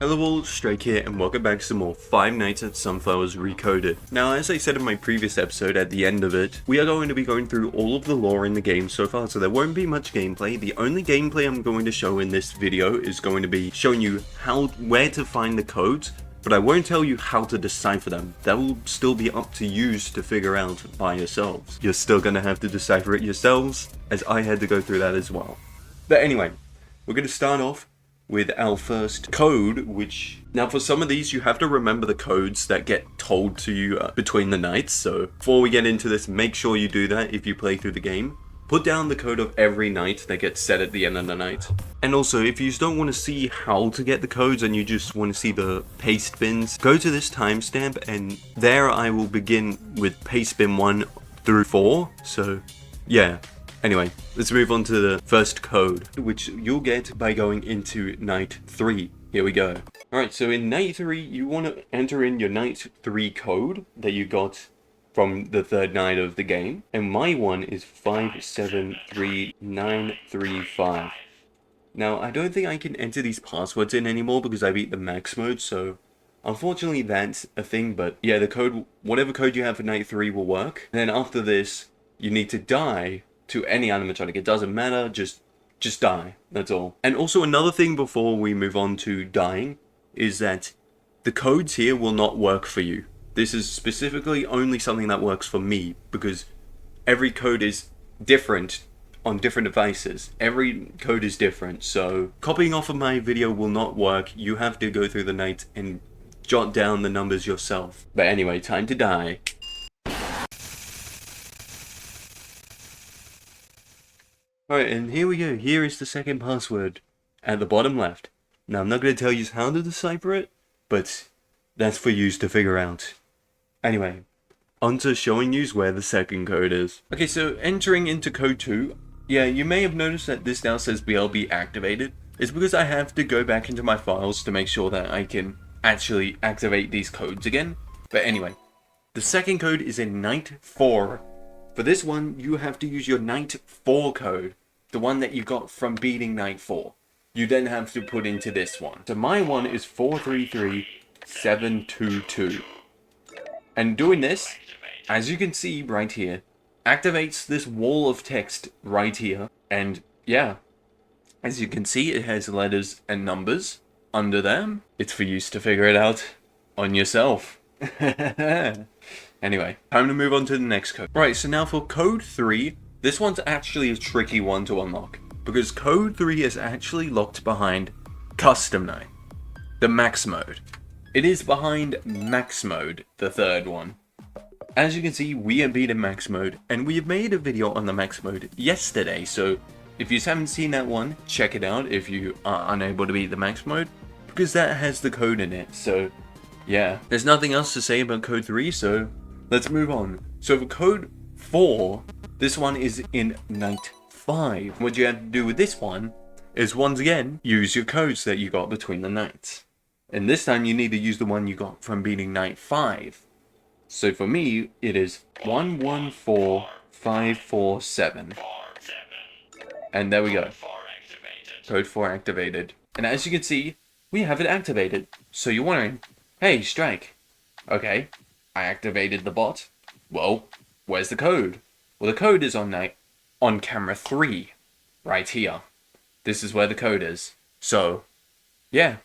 Hello all, Strike here, and welcome back to some more Five Nights at Sunflowers Recoded. Now, as I said in my previous episode, at the end of it, we are going to be going through all of the lore in the game so far, so there won't be much gameplay. The only gameplay I'm going to show in this video is going to be showing you where to find the codes, but I won't tell you how to decipher them. That will still be up to you to figure out by yourselves. You're still going to have to decipher it yourselves, as I had to go through that as well. But anyway, we're going to start off with our first code, which... Now for some of these you have to remember the codes that get told to you between the nights, so before we get into this, make sure you do that if you play through the game. Put down the code of every night that gets said at the end of the night. And also, if you don't want to see how to get the codes and you just want to see the paste bins, go to this timestamp and there I will begin with paste bin 1 through 4, so yeah. Anyway, let's move on to the first code, which you'll get by going into night 3. Here we go. Alright, so in night 3, you want to enter in your night 3 code that you got from the third night of the game. And my one is 573935. Now, I don't think I can enter these passwords in anymore because I beat the max mode, so unfortunately that's a thing, but yeah, the code, whatever code you have for night 3 will work. And then after this, you need to die to any animatronic. It doesn't matter, just die, that's all. And also another thing before we move on to dying is that the codes here will not work for you. This is specifically only something that works for me because every code is different on different devices. Every code is different, so copying off of my video will not work. You have to go through the night and jot down the numbers yourself. But anyway, time to die. Alright, and here we go. Here is the second password at the bottom left. Now, I'm not going to tell you how to decipher it, but that's for you to figure out. Anyway, on to showing you where the second code is. Okay, so entering into code 2, yeah, you may have noticed that this now says BLB activated. It's because I have to go back into my files to make sure that I can actually activate these codes again. But anyway, the second code is in night 4. For this one, you have to use your night 4 code. The one that you got from beating night 4. You then have to put into this one. So my one is 433722. And doing this, as you can see right here, activates this wall of text right here. And yeah, as you can see, it has letters and numbers under them. It's for you to figure it out on yourself. Anyway, time to move on to the next code. Right, so now for code 3, this one's actually a tricky one to unlock, because code 3 is actually locked behind custom night, the max mode. It is behind max mode, the third one. As you can see, we have beaten max mode, and we have made a video on the max mode yesterday, so if you haven't seen that one, check it out if you are unable to beat the max mode, because that has the code in it, so yeah. There's nothing else to say about code 3, so let's move on. So for code 4, this one is in night 5. What you have to do with this one is once again use your codes that you got between the nights. And this time you need to use the one you got from beating night 5. So for me, it is 114547. And there we go. Code 4 activated. And as you can see, we have it activated. So you're wondering, hey, Strike. Okay, I activated the bot. Well, where's the code? Well, the code is on camera 3, right here. This is where the code is. So, yeah.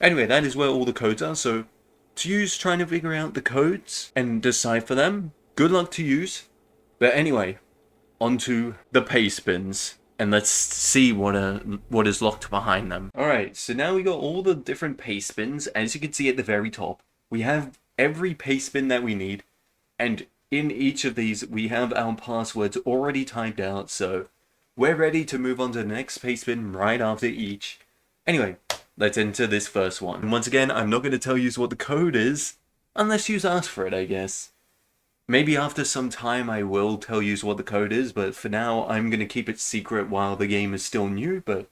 Anyway, that is where all the codes are. So, to use trying to figure out the codes and decipher them, good luck to use. But anyway, onto the paste bins. And let's see what is locked behind them. Alright, so now we got all the different paste bins. As you can see at the very top, we have every paste bin that we need. And in each of these, we have our passwords already typed out, so we're ready to move on to the next paste bin right after each. Anyway, let's enter this first one. And once again, I'm not going to tell you what the code is, unless you ask for it, I guess. Maybe after some time I will tell you what the code is, but for now, I'm going to keep it secret while the game is still new, but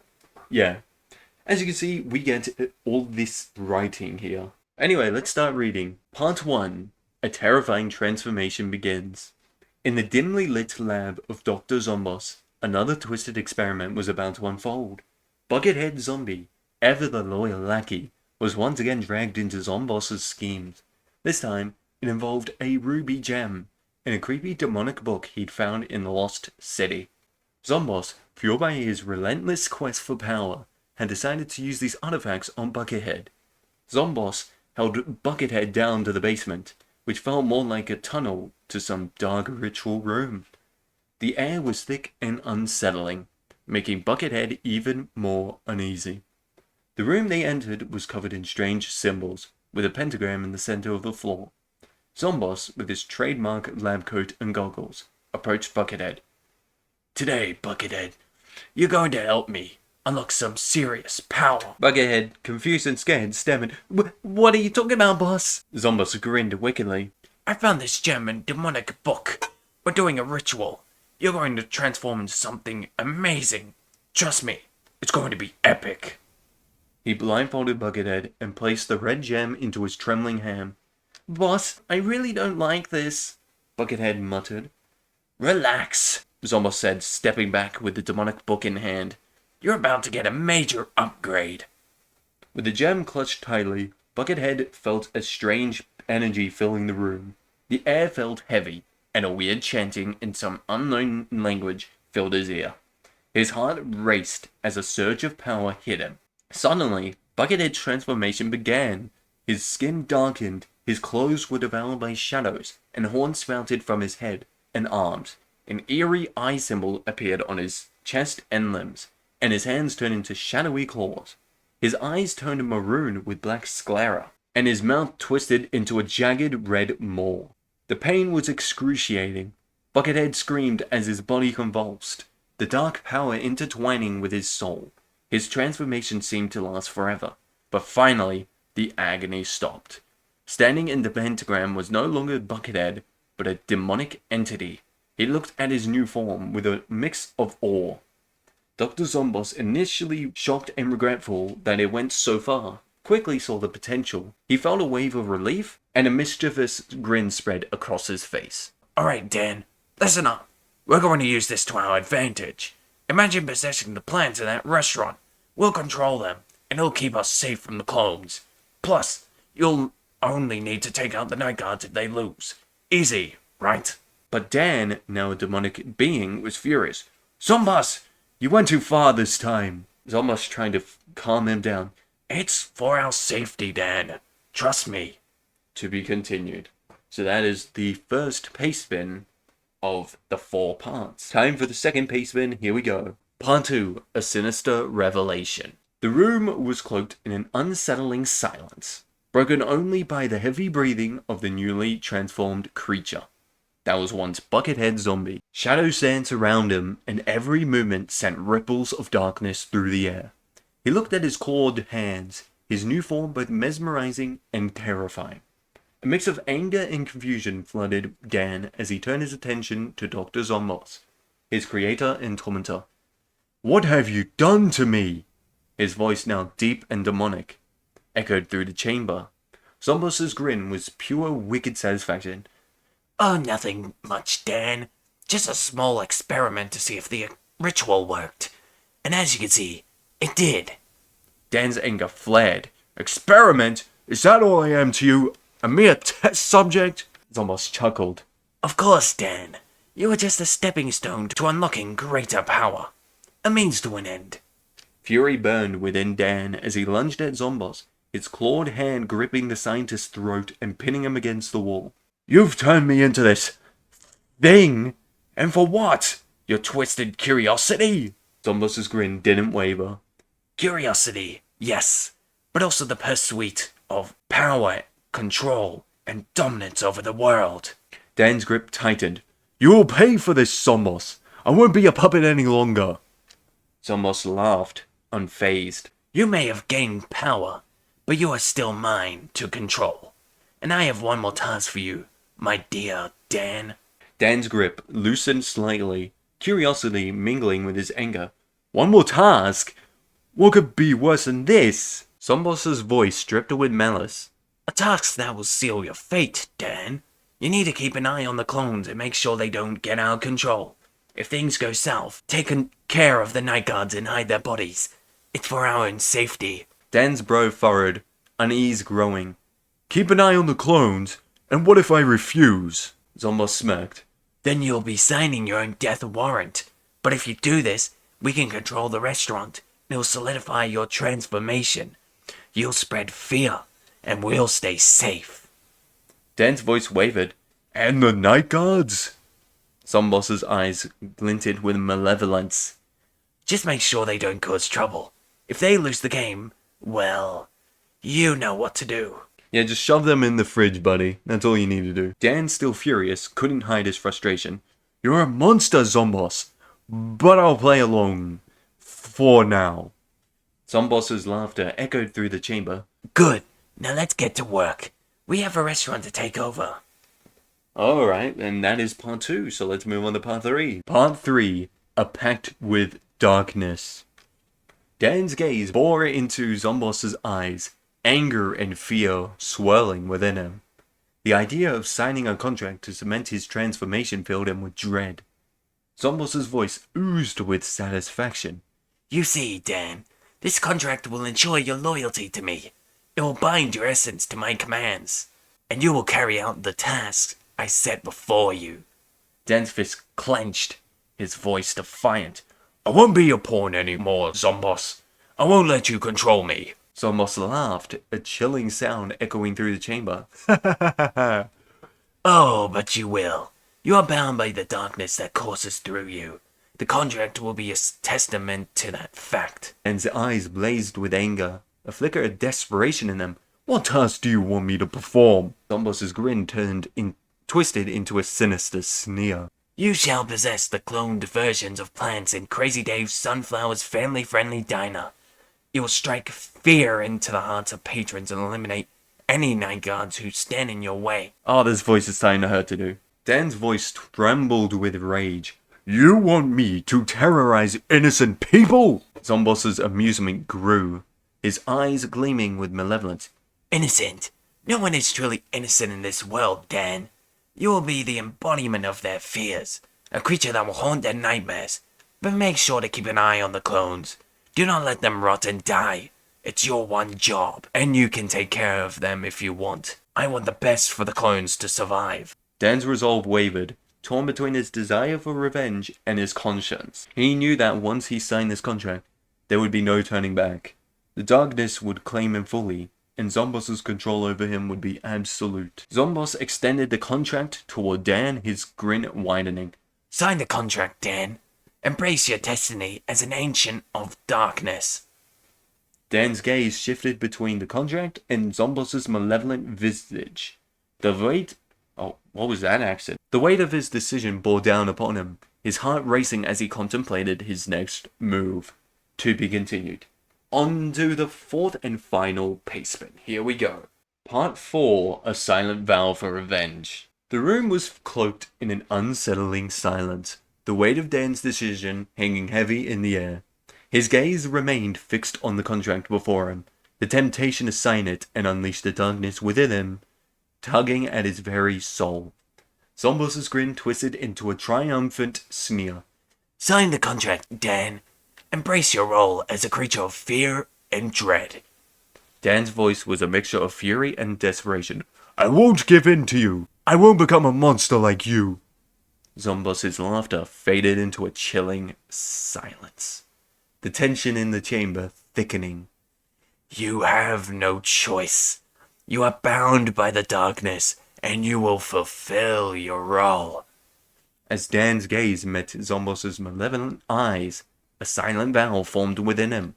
yeah. As you can see, we get all this writing here. Anyway, let's start reading. Part 1. A terrifying transformation begins. In the dimly lit lab of Dr. Zomboss, another twisted experiment was about to unfold. Buckethead Zombie, ever the loyal lackey, was once again dragged into Zomboss's schemes. This time, it involved a ruby gem in a creepy demonic book he'd found in the Lost City. Zomboss, fueled by his relentless quest for power, had decided to use these artifacts on Buckethead. Zomboss held Buckethead down to the basement, which felt more like a tunnel to some dark ritual room. The air was thick and unsettling, making Buckethead even more uneasy. The room they entered was covered in strange symbols, with a pentagram in the center of the floor. Zomboss, with his trademark lab coat and goggles, approached Buckethead. "Today, Buckethead, you're going to help me unlock some serious power." Buckethead, confused and scared, stammered, "What are you talking about, boss?" Zomboss grinned wickedly. "I found this gem in demonic book. We're doing a ritual. You're going to transform into something amazing. Trust me, it's going to be epic." He blindfolded Buckethead and placed the red gem into his trembling hand. "Boss, I really don't like this," Buckethead muttered. "Relax," Zomboss said, stepping back with the demonic book in hand. "You're about to get a major upgrade." With the gem clutched tightly, Buckethead felt a strange energy filling the room. The air felt heavy, and a weird chanting in some unknown language filled his ear. His heart raced as a surge of power hit him. Suddenly, Buckethead's transformation began. His skin darkened, his clothes were devoured by shadows, and horns sprouted from his head and arms. An eerie eye symbol appeared on his chest and limbs, and his hands turned into shadowy claws. His eyes turned maroon with black sclera, and his mouth twisted into a jagged red maw. The pain was excruciating. Buckethead screamed as his body convulsed, the dark power intertwining with his soul. His transformation seemed to last forever, but finally, the agony stopped. Standing in the pentagram was no longer Buckethead, but a demonic entity. He looked at his new form with a mix of awe. Dr. Zomboss, initially shocked and regretful that it went so far, quickly saw the potential. He felt a wave of relief, and a mischievous grin spread across his face. "Alright, Dan, listen up. We're going to use this to our advantage. Imagine possessing the plants in that restaurant. We'll control them, and it'll keep us safe from the clones. Plus, you'll only need to take out the night guards if they lose. Easy, right?" But Dan, now a demonic being, was furious. "Zomboss, you went too far this time." Zomboss trying to calm him down. "It's for our safety, Dan. Trust me." To be continued. So that is the first Pastebin of the 4 parts. Time for the second Pastebin. Here we go. Part 2, A Sinister Revelation. The room was cloaked in an unsettling silence, broken only by the heavy breathing of the newly transformed creature. That was once Buckethead Zombie. Shadows danced around him, and every movement sent ripples of darkness through the air. He looked at his clawed hands, his new form both mesmerizing and terrifying. A mix of anger and confusion flooded Dan as he turned his attention to Dr. Zomboss, his creator and tormentor. "What have you done to me?" His voice, now deep and demonic, echoed through the chamber. Zomboss's grin was pure wicked satisfaction. "Oh, nothing much, Dan. Just a small experiment to see if the ritual worked. And as you can see, it did." Dan's anger flared. "Experiment? Is that all I am to you? A mere test subject?" Zomboss chuckled. "Of course, Dan. You were just a stepping stone to unlocking greater power. A means to an end." Fury burned within Dan as he lunged at Zomboss, his clawed hand gripping the scientist's throat and pinning him against the wall. "You've turned me into this thing, and for what? Your twisted curiosity?" Zomboss's grin didn't waver. "Curiosity, yes, but also the pursuit of power, control, and dominance over the world." Dan's grip tightened. "You will pay for this, Zomboss. I won't be a puppet any longer." Zomboss laughed, unfazed. "You may have gained power, but you are still mine to control. And I have one more task for you, my dear Dan." Dan's grip loosened slightly, curiosity mingling with his anger. "One more task? What could be worse than this?" Zomboss's voice dripped with malice. "A task that will seal your fate, Dan. You need to keep an eye on the clones and make sure they don't get out of control. If things go south, take care of the night guards and hide their bodies. It's for our own safety." Dan's brow furrowed. unease growing. "Keep an eye on the clones, and what if I refuse?" Zomboss smirked. Then you'll be signing your own death warrant. But if you do this, we can control the restaurant. It'll solidify your transformation. You'll spread fear, and we'll stay safe. Dan's voice wavered. "And the night guards?" Zomboss's eyes glinted with malevolence. Just make sure they don't cause trouble. If they lose the game, well, you know what to do. Yeah, just shove them in the fridge, buddy. That's all you need to do. Dan, still furious, couldn't hide his frustration. "You're a monster, Zomboss. But I'll play along. For now." Zomboss's laughter echoed through the chamber. Good. Now let's get to work. We have a restaurant to take over. Alright, and that is part 2, so let's move on to part 3. Part 3, A Pact with Darkness. Dan's gaze bore into Zomboss's eyes, anger and fear swirling within him. The idea of signing a contract to cement his transformation filled him with dread. Zomboss's voice oozed with satisfaction. You see, Dan, this contract will ensure your loyalty to me. It will bind your essence to my commands, and you will carry out the tasks I set before you. Dan's fist clenched, his voice defiant. I won't be your pawn anymore, Zomboss. I won't let you control me. Zomboss laughed, a chilling sound echoing through the chamber. Oh, but you will. You are bound by the darkness that courses through you. The contract will be a testament to that fact. Dan's eyes blazed with anger, a flicker of desperation in them. "What task do you want me to perform?" Zomboss's grin twisted into a sinister sneer. You shall possess the cloned versions of plants in Crazy Dave's Sunflower's family-friendly diner. You will strike fear into the hearts of patrons and eliminate any night guards who stand in your way. Oh, this voice is starting to hurt to do. Dan's voice trembled with rage. "You want me to terrorize innocent people?" Zomboss's amusement grew, his eyes gleaming with malevolence. Innocent? No one is truly innocent in this world, Dan. You will be the embodiment of their fears, a creature that will haunt their nightmares. But make sure to keep an eye on the clones. Do not let them rot and die. It's your one job, and you can take care of them if you want. I want the best for the clones to survive. Dan's resolve wavered, torn between his desire for revenge and his conscience. He knew that once he signed this contract, there would be no turning back. The darkness would claim him fully, and Zomboss's control over him would be absolute. Zomboss extended the contract toward Dan, his grin widening. Sign the contract, Dan. Embrace your destiny as an ancient of darkness. Dan's gaze shifted between the contract and Zomboss's malevolent visage. The weight... Oh, what was that accent? The weight of his decision bore down upon him, his heart racing as he contemplated his next move. To be continued. On to the fourth and final Pastebin. Here we go. Part 4, A Silent Vow for Revenge. The room was cloaked in an unsettling silence, the weight of Dan's decision hanging heavy in the air. His gaze remained fixed on the contract before him, the temptation to sign it and unleash the darkness within him, tugging at his very soul. Zomboss's grin twisted into a triumphant sneer. Sign the contract, Dan. Embrace your role as a creature of fear and dread. Dan's voice was a mixture of fury and desperation. "I won't give in to you. I won't become a monster like you." Zomboss's laughter faded into a chilling silence, the tension in the chamber thickening. You have no choice. You are bound by the darkness, and you will fulfill your role. As Dan's gaze met Zomboss's malevolent eyes, a silent vow formed within him.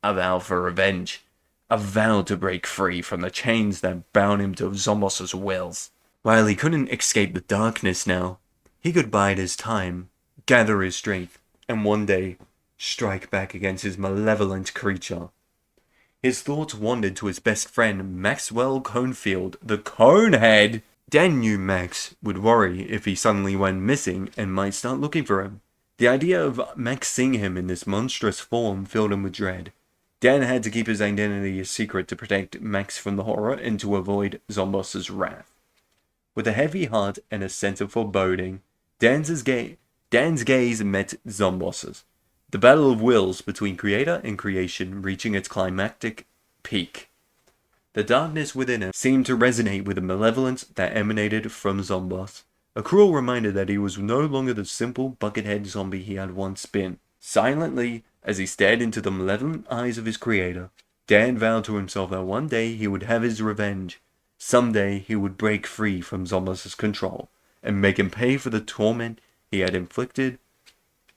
A vow for revenge. A vow to break free from the chains that bound him to Zomboss's wills. While he couldn't escape the darkness now, he could bide his time, gather his strength, and one day strike back against his malevolent creature. His thoughts wandered to his best friend, Maxwell Conefield, the Conehead. Dan knew Max would worry if he suddenly went missing and might start looking for him. The idea of Max seeing him in this monstrous form filled him with dread. Dan had to keep his identity a secret to protect Max from the horror and to avoid Zomboss's wrath. With a heavy heart and a sense of foreboding, Dan's gaze met Zomboss's. The battle of wills between creator and creation reaching its climactic peak. The darkness within him seemed to resonate with the malevolence that emanated from Zomboss. A cruel reminder that he was no longer the simple buckethead zombie he had once been. Silently, as he stared into the malevolent eyes of his creator, Dan vowed to himself that one day he would have his revenge. Someday he would break free from Zomboss's control and make him pay for the torment he had inflicted,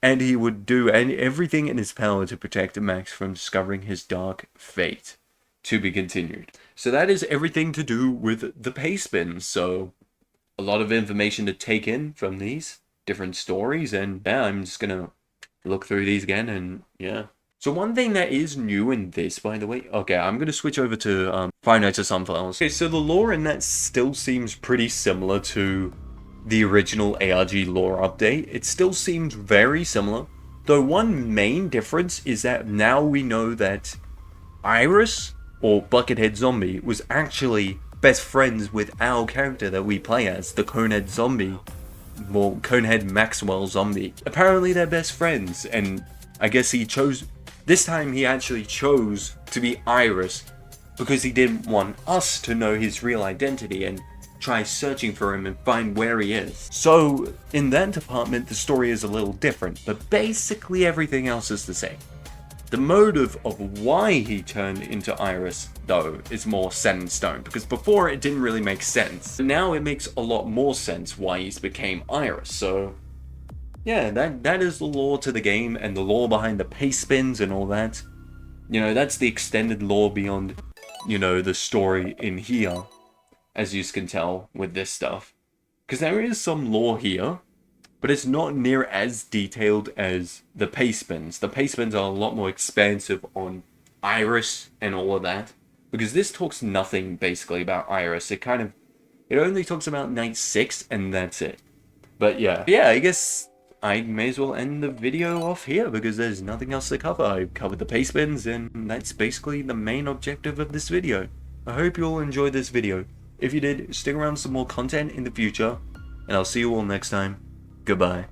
and he would do everything in his power to protect Max from discovering his dark fate. To be continued. So that is everything to do with the Pastebin. So a lot of information to take in from these different stories, and yeah, I'm just gonna look through these again, and yeah. So one thing that is new in this, by the way, okay, I'm gonna switch over to Five Nights at Sunflowers. Okay, so the lore in that still seems pretty similar to the original ARG lore update. It still seems very similar, though one main difference is that now we know that Iris, or Buckethead Zombie, was actually best friends with our character that we play as, the Conehead Zombie. Well, Conehead Maxwell Zombie. Apparently they're best friends, and I guess this time he actually chose to be Iris because he didn't want us to know his real identity and try searching for him and find where he is. So, in that department, the story is a little different, but basically everything else is the same. The motive of why he turned into Iris, though, is more set in stone, because before it didn't really make sense. Now it makes a lot more sense why he's became Iris, so yeah, that is the lore to the game, and the lore behind the Pastebins and all that. You know, that's the extended lore beyond, you know, the story in here, as you can tell with this stuff. Because there is some lore here, but it's not near as detailed as the Pastebins. The Pastebins are a lot more expansive on Iris and all of that, because this talks nothing basically about Iris. It only talks about Night 6 and that's it. But yeah, I guess I may as well end the video off here because there's nothing else to cover. I covered the Pastebins, and that's basically the main objective of this video. I hope you all enjoyed this video. If you did, stick around for some more content in the future, and I'll see you all next time. Goodbye.